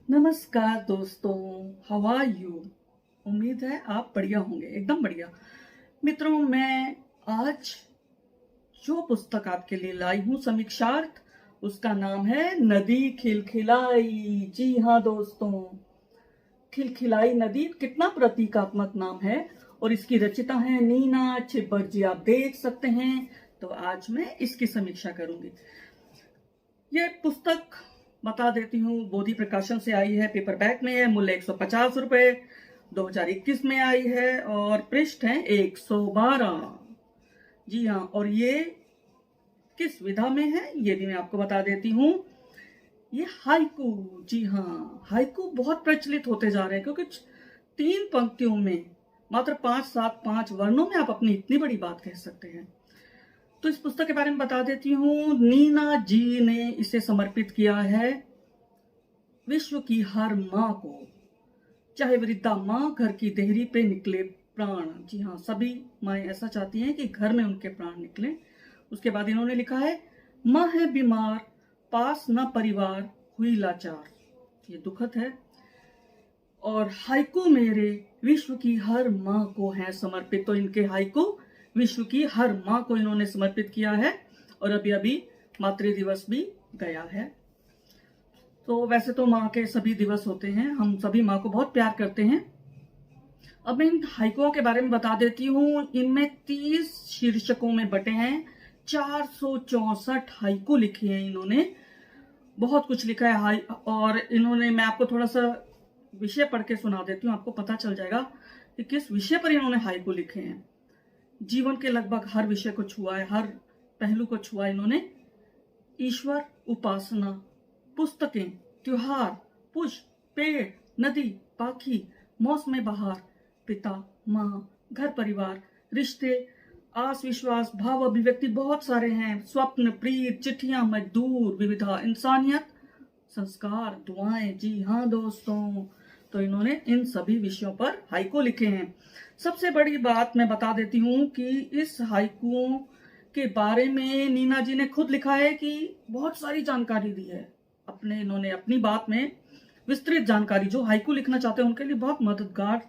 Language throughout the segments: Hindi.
नमस्कार दोस्तों, हाउ आर यू। उम्मीद है आप बढ़िया होंगे, एकदम बढ़िया। मित्रों, मैं आज जो पुस्तक आपके लिए लाई हूँ समीक्षार्थ, उसका नाम है नदी खिलखिलाई। जी हाँ दोस्तों, खिलखिलाई नदी कितना प्रतीकात्मक नाम है और इसकी रचिता है नीना छिब्बर जी। आप देख सकते हैं। तो आज मैं इसकी समीक्षा करूंगी। ये पुस्तक बता देती हूँ, बोधि प्रकाशन से आई है, पेपरबैक में है, मूल्य 150 रुपए, 2021 में आई है और पृष्ठ है 112। जी हाँ, और ये किस विधा में है ये भी मैं आपको बता देती हूँ। ये हाइकू। जी हाँ, हाइकू बहुत प्रचलित होते जा रहे हैं क्योंकि 3 पंक्तियों में मात्र 5 वर्णों में आप अपनी इतनी बड़ी बात कह सकते हैं। तो इस पुस्तक के बारे में बता देती हूँ। नीना जी ने इसे समर्पित किया है विश्व की हर माँ को, चाहे वृद्धा माँ घर की देहरी पे निकले प्राण। जी हाँ, सभी माएँ ऐसा चाहती हैं कि घर में उनके प्राण निकले। उसके बाद इन्होंने लिखा है, माँ है बीमार, पास न परिवार, हुई लाचार। ये दुखद है। और हाइकू मेरे विश्व की हर माँ को है समर्पित। तो इनके हाइकू विश्व की हर माँ को इन्होंने समर्पित किया है। और अभी अभी मातृ दिवस भी गया है। तो वैसे तो माँ के सभी दिवस होते हैं, हम सभी माँ को बहुत प्यार करते हैं। अब मैं इन हाइकुओं के बारे में बता देती हूँ। इनमें 30 शीर्षकों में बटे हैं, 464 हाइकू लिखे हैं इन्होंने। बहुत कुछ लिखा है हाई। और इन्होंने, मैं आपको थोड़ा सा विषय पढ़ के सुना देती हूँ, आपको पता चल जाएगा कि किस विषय पर इन्होंने हाइकू लिखे हैं। जीवन के लगभग हर विषय को छुआ है, हर पहलू को छुआ इन्होंने। ईश्वर, उपासना, पुस्तकें, त्योहार, पुष्प, पेड़, नदी, पाखी, मौसम बहार, पिता, माँ, घर परिवार, रिश्ते, आस विश्वास, भाव अभिव्यक्ति, बहुत सारे हैं। स्वप्न, प्रीत, चिट्ठियां, मजदूर, विविधा, इंसानियत, संस्कार, दुआएं। जी हाँ दोस्तों, तो इन्होंने इन सभी विषयों पर हाइकू लिखे हैं। सबसे बड़ी बात मैं बता देती हूँ कि इस हाइकुओं के बारे में नीना जी ने खुद लिखा है कि बहुत सारी जानकारी दी है। इन्होंने अपनी बात में विस्तृत जानकारी, जो हाइकू लिखना चाहते हैं उनके लिए बहुत मददगार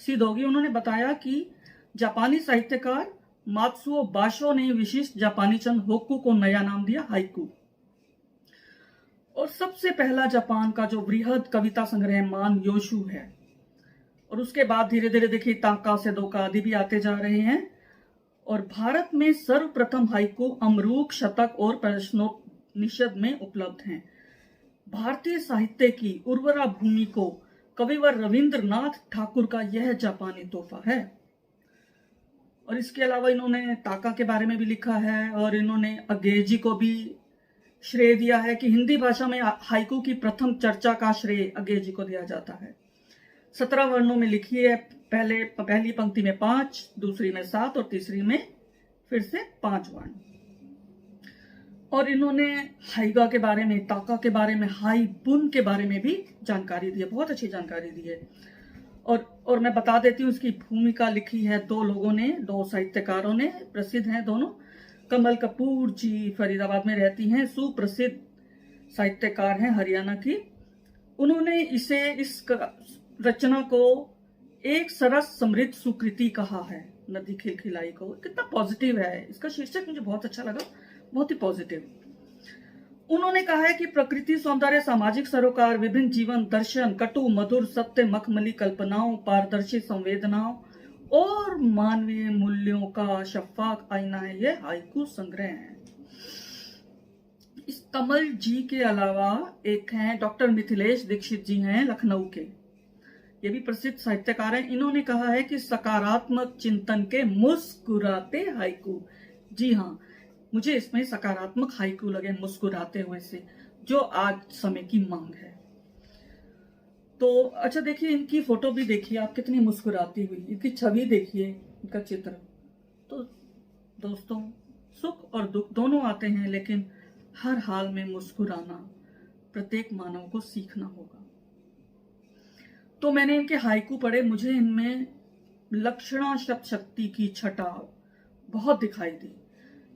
सिद्ध होगी। उन्होंने बताया कि जापानी साहित्यकार मात्सुओ बाशो ने विशिष्ट जापानी चंद होक्कू को नया नाम दिया हाइकू। और सबसे पहला जापान का जो वृहद कविता संग्रह मान योशु है। और उसके बाद धीरे धीरे देखिए ताका से दोका आदि भी आते जा रहे हैं। और भारत में सर्वप्रथम हाइकू अमरूक, शतक और प्रश्नोपनिषद में उपलब्ध हैं। भारतीय साहित्य की उर्वरा भूमि को कविवर रविंद्रनाथ ठाकुर का यह जापानी तोहफा है। और इसके अलावा इन्होंने ताका के बारे में भी लिखा है और इन्होंने अगेजी को भी श्रेय दिया है कि हिंदी भाषा में हाइकू की प्रथम चर्चा का श्रेय अगेजी को दिया जाता है। 17 वर्णों में लिखी है। पहली पंक्ति में 5, दूसरी में 7 और तीसरी में फिर से 5 वर्ण। और इन्होंने हाइगा के बारे में, ताका के बारे में, हाई बुन के बारे में भी जानकारी दी है, बहुत अच्छी जानकारी दी है। और मैं बता देती हूँ, इसकी भूमिका लिखी है 2 लोगों ने, 2 साहित्यकारों ने, प्रसिद्ध हैं दोनों। कमल कपूर जी फरीदाबाद में रहती हैं, सुप्रसिद्ध साहित्यकार हैं हरियाणा की। उन्होंने इस रचना को एक सरस समृद्ध सुकृति कहा है, नदी खिलखिलाई को। कितना पॉजिटिव है इसका शीर्षक, मुझे बहुत अच्छा लगा, बहुत ही पॉजिटिव। उन्होंने कहा है कि प्रकृति सौंदर्य, सामाजिक सरोकार, विभिन्न जीवन दर्शन, कटु मधुर सत्य, मखमली कल्पनाओं, पारदर्शी संवेदनाओं और मानवीय मूल्यों का शफाक आईना है ये हाइकू संग्रह है। इस कमल जी के अलावा एक हैं डॉक्टर मिथिलेश दीक्षित जी हैं, लखनऊ के। ये भी प्रसिद्ध साहित्यकार हैं। इन्होंने कहा है कि सकारात्मक चिंतन के मुस्कुराते हाइकू। जी हाँ, मुझे इसमें सकारात्मक हाइकू लगे, मुस्कुराते हुए से, जो आज समय की मांग है। तो अच्छा देखिए, इनकी फोटो भी देखिए आप, कितनी मुस्कुराती हुई, इनकी छवि देखिए, इनका चित्र। तो दोस्तों, सुख और दुख दोनों आते हैं, लेकिन हर हाल में मुस्कुराना प्रत्येक मानव को सीखना होगा। तो मैंने इनके हाइकू पढ़े, मुझे इनमें लक्षणा शब्द शक्ति की छटा बहुत दिखाई दी।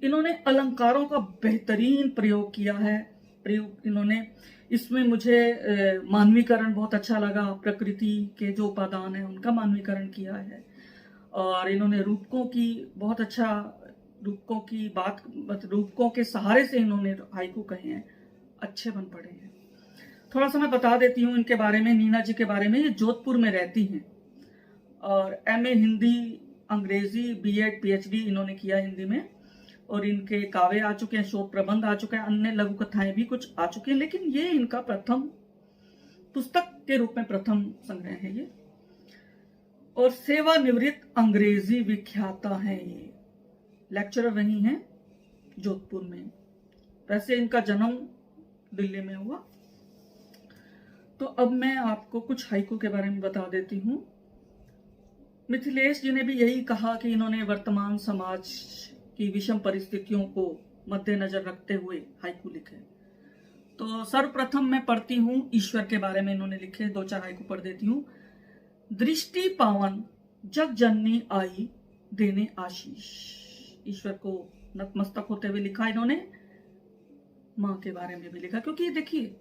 इन्होंने अलंकारों का बेहतरीन प्रयोग किया है। प्रयोग इन्होंने इसमें मुझे मानवीकरण बहुत अच्छा लगा। प्रकृति के जो उपादान है उनका मानवीकरण किया है, और इन्होंने रूपकों की बहुत अच्छा, रूपकों की बात, रूपकों के सहारे से इन्होंने हाइकू कहे हैं, अच्छे बन पड़े हैं। थोड़ा सा मैं बता देती हूँ इनके बारे में, नीना जी के बारे में। ये जोधपुर में रहती हैं और एमए हिंदी, अंग्रेजी, बीएड, पीएचडी इन्होंने किया हिंदी में, और इनके काव्य आ चुके हैं, शोध प्रबंध आ चुके हैं, अन्य लघु कथाएं भी कुछ आ चुकी हैं, लेकिन ये इनका प्रथम पुस्तक के रूप में प्रथम संग्रह है ये। और सेवानिवृत्त अंग्रेजी विख्याता है, ये लेक्चरर रही हैं जोधपुर में। वैसे इनका जन्म दिल्ली में हुआ। तो अब मैं आपको कुछ हाइकू के बारे में बता देती हूँ। मिथिलेश जी ने भी यही कहा कि इन्होंने वर्तमान समाज की विषम परिस्थितियों को मद्देनजर रखते हुए हाइकू लिखे। तो सर्वप्रथम मैं पढ़ती हूँ ईश्वर के बारे में इन्होंने लिखे, 2-4 हाइकू पढ़ देती हूँ। दृष्टि पावन जग जननी आई देने आशीष। ईश्वर को नतमस्तक होते हुए लिखा इन्होंने। माँ के बारे में भी लिखा, क्योंकि देखिए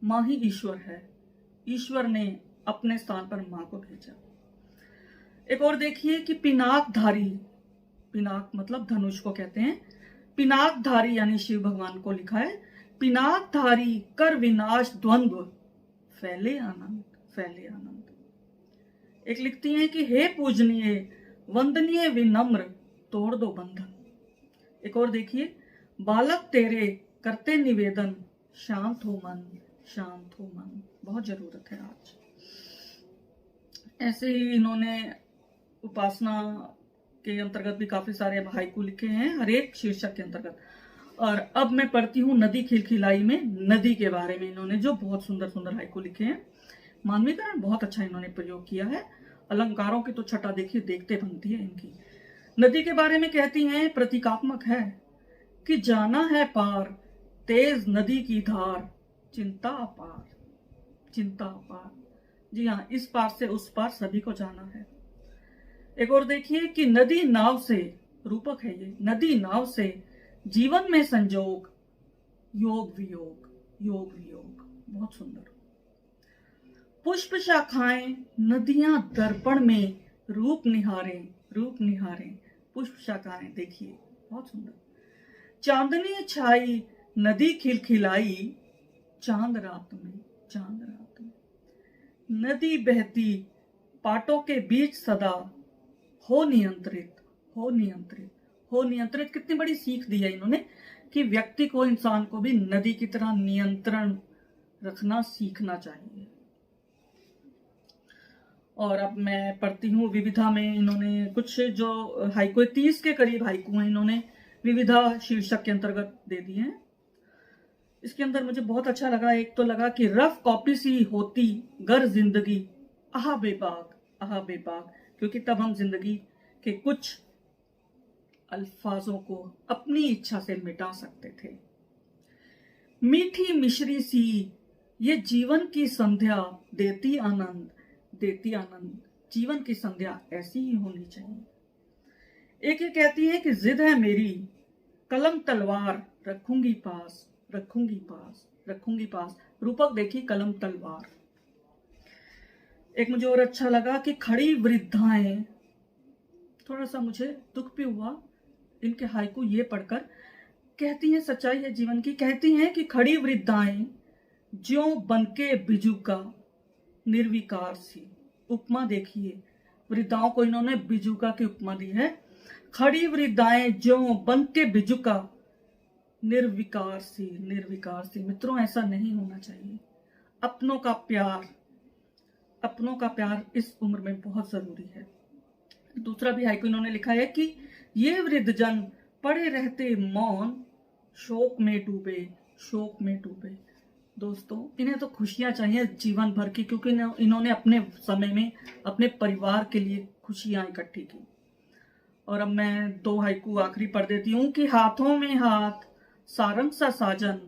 माँ ही ईश्वर है, ईश्वर ने अपने स्थान पर माँ को भेजा। एक और देखिए कि पिनाकधारी, पिनाक मतलब धनुष को कहते हैं, पिनाकधारी यानी शिव भगवान को लिखा है। पिनाकधारी कर विनाश द्वंद्व, फैले आनंद, फैले आनंद। एक लिखती हैं कि हे पूजनीय वंदनीय विनम्र, तोड़ दो बंधन। एक और देखिए, बालक तेरे करते निवेदन, शांत हो मन, शांत हो मन। बहुत जरूरत है आज। ऐसे ही इन्होंने उपासना के अंतर्गत भी काफी सारे हाइकू लिखे हैं, हर एक शीर्षक के अंतर्गत। और अब मैं पढ़ती हूँ नदी खिलखिलाई में, नदी के बारे में इन्होंने जो बहुत सुंदर सुंदर हाइकू लिखे हैं। मानवीकरण बहुत अच्छा इन्होंने प्रयोग किया है। अलंकारों की तो छटा देखिए देखते बनती है इनकी। नदी के बारे में कहती हैं, प्रतीकात्मक है कि जाना है पार तेज नदी की धार, चिंता अपार, चिंता अपार। जी हाँ, इस पार से उस पार सभी को जाना है। एक और देखिए कि नदी नाव से, रूपक है ये, नदी नाव से जीवन में संजोग, योग वियोग, योग वियोग। बहुत सुंदर। पुष्प शाखाएं नदियां दर्पण में रूप निहारे, रूप निहारे। पुष्प शाखाएं देखिए बहुत सुंदर। चांदनी छाई नदी खिलखिलाई, चांद रात में, चांद रात में। नदी बहती पाटों के बीच सदा, हो नियंत्रित, हो नियंत्रित, हो नियंत्रित। कितनी बड़ी सीख दी है इन्होंने कि व्यक्ति को, इंसान को भी नदी की तरह नियंत्रण रखना सीखना चाहिए। और अब मैं पढ़ती हूँ विविधा में। इन्होंने कुछ जो हाइकू, 30 के करीब हाइकू हैं इन्होंने विविधा शीर्षक के अंतर्गत दे दिए हैं। इसके अंदर मुझे बहुत अच्छा लगा, एक तो लगा कि रफ कॉपी सी होती गर जिंदगी, आहा बेबाक, आहा बेबाक। क्योंकि तब हम जिंदगी के कुछ अल्फाजों को अपनी इच्छा से मिटा सकते थे। मीठी मिश्री सी ये जीवन की संध्या, देती आनंद, देती आनंद। जीवन की संध्या ऐसी ही होनी चाहिए। एक ये कहती है कि जिद है मेरी, कलम तलवार रखूंगी पास, रखूंगी पास, रखूंगी पास। रूपक देखिए, कलम तलवार। एक मुझे और अच्छा लगा कि खड़ी वृद्धाएं, थोड़ा सा मुझे दुख भी हुआ इनके हाइकू ये पढ़कर। कहती हैं, सच्चाई है जीवन की, कहती हैं कि खड़ी वृद्धाएं ज्यों बनके बिजुका, निर्विकार सी। उपमा देखिए, वृद्धाओं को इन्होंने बिजुका की उपमा दी है। खड़ी वृद्धाएं ज्यों बनके बिजुका, निर्विकार सी, निर्विकार सी। मित्रों, ऐसा नहीं होना चाहिए। अपनों का प्यार, अपनों का प्यार इस उम्र में बहुत जरूरी है। दूसरा भी हाइकू इन्होंने लिखा है कि ये वृद्धजन पड़े रहते मौन, शोक में डूबे, शोक में डूबे। दोस्तों, इन्हें तो खुशियां चाहिए जीवन भर की, क्योंकि इन्होंने अपने समय में अपने परिवार के लिए खुशियां इकट्ठी की। और अब मैं 2 हाइकू आखिरी पढ़ देती हूँ कि हाथों में हाथ सारंग सा साजन,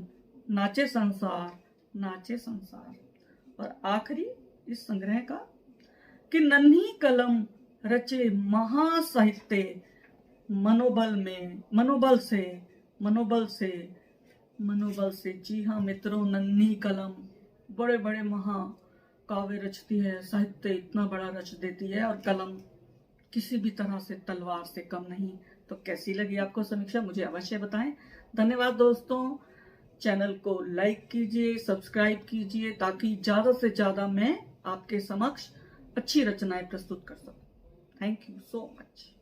नाचे संसार, नाचे संसार। और आखिरी इस संग्रह का कि नन्ही कलम रचे महासाहित्य, मनोबल में, मनोबल से मनोबल से। जी हाँ मित्रों, नन्ही कलम बड़े बड़े महाकाव्य रचती है, साहित्य इतना बड़ा रच देती है, और कलम किसी भी तरह से तलवार से कम नहीं। तो कैसी लगी आपको समीक्षा, मुझे अवश्य बताएं। धन्यवाद दोस्तों। चैनल को लाइक कीजिए, सब्सक्राइब कीजिए, ताकि ज्यादा से ज्यादा मैं आपके समक्ष अच्छी रचनाएं प्रस्तुत कर सकूं। Thank you so much.